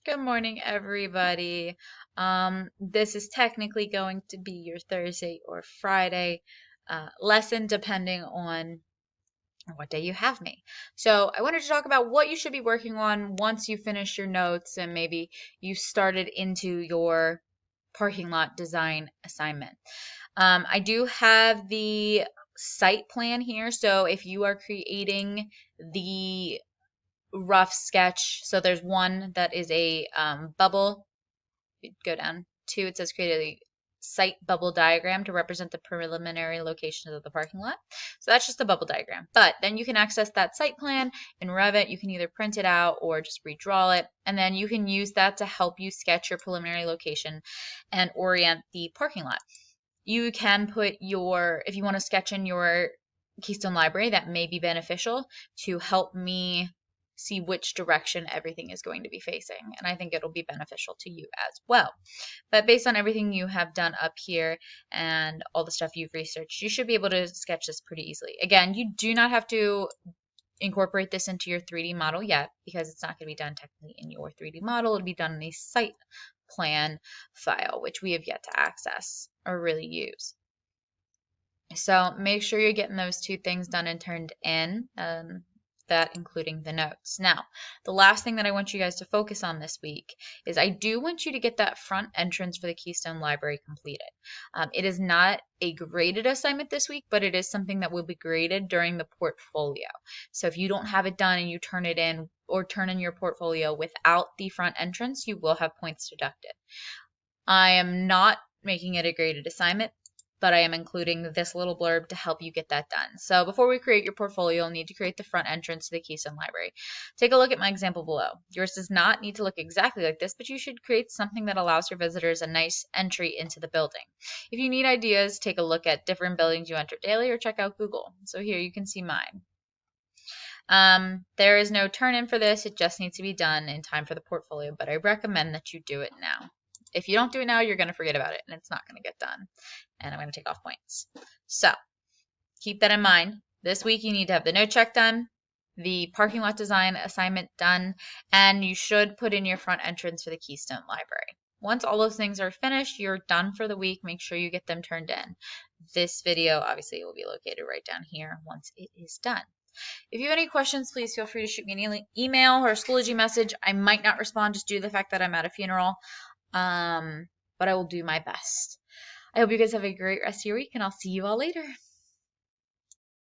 Good morning, everybody. This is technically going to be your Thursday or Friday lesson, depending on what day you have me. So I wanted to talk about what you should be working on once you finish your notes and maybe you started into your parking lot design assignment. I do have the site plan here, so if you are creating the rough sketch. So there's one that is a bubble. Go down. Two, it says create a site bubble diagram to represent the preliminary locations of the parking lot. So that's just a bubble diagram. But then you can access that site plan in Revit. You can either print it out or just redraw it. And then you can use that to help you sketch your preliminary location and orient the parking lot. You can put if you want to sketch in your Keystone Library, that may be beneficial to help me see which direction everything is going to be facing. And I think it'll be beneficial to you as well. But based on everything you have done up here and all the stuff you've researched, you should be able to sketch this pretty easily. Again, you do not have to incorporate this into your 3D model yet because it's not going to be done technically in your 3D model. It'll be done in a site plan file, which we have yet to access or really use. So make sure you're getting those two things done and turned in, that including the notes. Now, the last thing that I want you guys to focus on this week is I do want you to get that front entrance for the Keystone Library completed. It is not a graded assignment this week, but it is something that will be graded during the portfolio. So if you don't have it done and you turn it in or turn in your portfolio without the front entrance, you will have points deducted. I am not making it a graded assignment, but I am including this little blurb to help you get that done. So before we create your portfolio, you'll need to create the front entrance to the Keystone Library. Take a look at my example below. Yours does not need to look exactly like this, but you should create something that allows your visitors a nice entry into the building. If you need ideas, take a look at different buildings you enter daily or check out Google. So here you can see mine. There is no turn-in for this. It just needs to be done in time for the portfolio, but I recommend that you do it now. If you don't do it now, you're going to forget about it, and it's not going to get done. And I'm going to take off points. So keep that in mind. This week you need to have the note check done, the parking lot design assignment done, and you should put in your front entrance for the Keystone Library. Once all those things are finished, you're done for the week. Make sure you get them turned in. This video obviously will be located right down here once it is done. If you have any questions, please feel free to shoot me an email or a Schoology message. I might not respond just due to the fact that I'm at a funeral. But I will do my best. I hope you guys have a great rest of your week, and I'll see you all later.